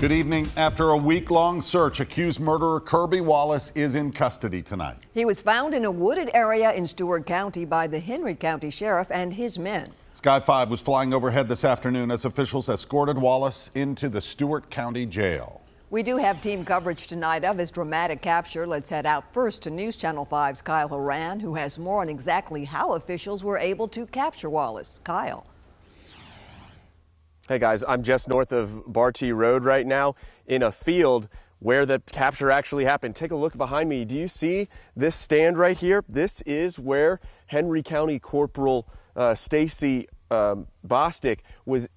Good evening. After a week-long search, accused murderer Kirby Wallace is in custody tonight. He was found in a wooded area in Stewart County by the Henry County Sheriff and his men. Sky 5 was flying overhead this afternoon as officials escorted Wallace into the Stewart County Jail. We do have team coverage tonight of his dramatic capture. Let's head out first to News Channel 5's Kyle Horan, who has more on exactly how officials were able to capture Wallace. Kyle. Hey guys, I'm just north of Bartee Road right now in a field where the capture actually happened. Take a look behind me. Do you see this stand right here? This is where Henry County Corporal Stacy Bostic was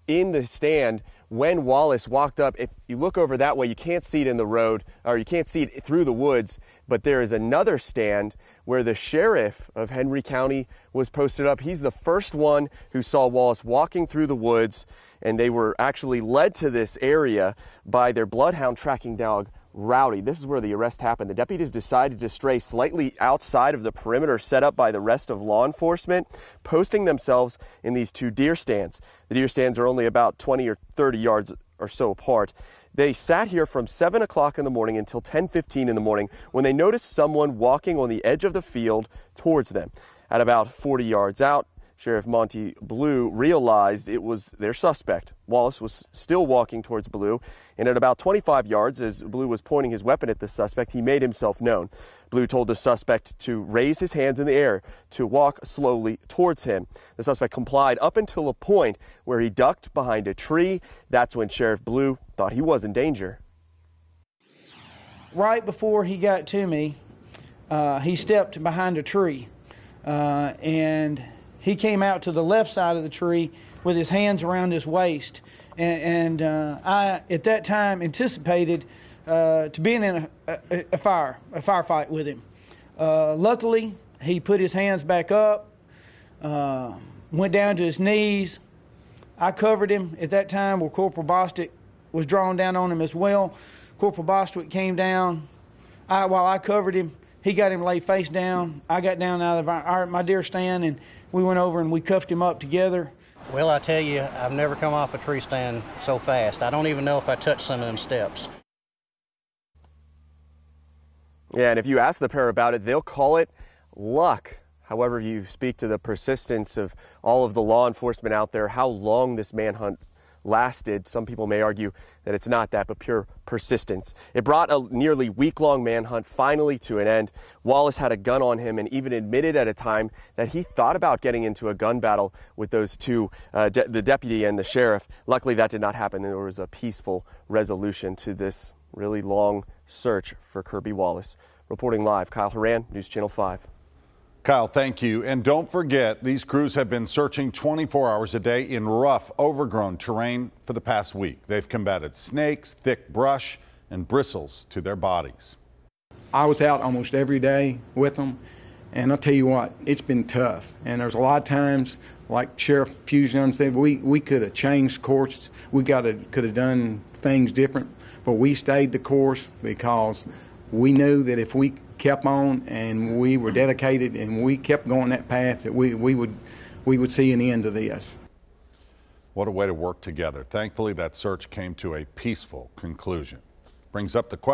in the stand when Wallace walked up. If you look over that way, you can't see it in the road, or you can't see it through the woods, but there is another stand where the sheriff of Henry County was posted up. He's the first one who saw Wallace walking through the woods, and they were actually led to this area by their bloodhound tracking dog, Rowdy. This is where the arrest happened. The deputies decided to stray slightly outside of the perimeter set up by the rest of law enforcement, posting themselves in these two deer stands. The deer stands are only about 20 or 30 yards or so apart. They sat here from 7 o'clock in the morning until 10:15 in the morning when they noticed someone walking on the edge of the field towards them. At about 40 yards out, Sheriff Monty Blue realized it was their suspect. Wallace was still walking towards Blue, and at about 25 yards, as Blue was pointing his weapon at the suspect, he made himself known. Blue told the suspect to raise his hands in the air, to walk slowly towards him. The suspect complied up until a point where he ducked behind a tree. That's when Sheriff Blue thought he was in danger. Right before he got to me, he stepped behind a tree, and he came out to the left side of the tree with his hands around his waist. And I, at that time, anticipated to being in a firefight with him. Luckily, he put his hands back up, went down to his knees. I covered him at that time where Corporal Bostic was drawing down on him as well. Corporal Bostwick came down. While I covered him, he got him laid face down. I got down out of my deer stand, and we went over and we cuffed him up together. Well, I tell you, I've never come off a tree stand so fast. I don't even know if I touched some of them steps. Yeah, and if you ask the pair about it, they'll call it luck. However, you speak to the persistence of all of the law enforcement out there, how long this manhunt lasted. Some people may argue that it's not that, but pure persistence. It brought a nearly week-long manhunt finally to an end. Wallace had a gun on him and even admitted at a time that he thought about getting into a gun battle with those two, the deputy and the sheriff. Luckily, that did not happen. There was a peaceful resolution to this really long search for Kirby Wallace. Reporting live, Kyle Horan, News Channel 5. Kyle, thank you. And don't forget, these crews have been searching 24 hours a day in rough, overgrown terrain for the past week. They've combated snakes, thick brush, and bristles to their bodies. I was out almost every day with them, and I'll tell you what, it's been tough. And there's a lot of times, like Sheriff Fusion said, we could have changed course. We could have done things different, but we stayed the course because we knew that if we kept on and we were dedicated and we kept going that path, that we would see an end to this. What a way to work together. Thankfully, that search came to a peaceful conclusion. Brings up the question.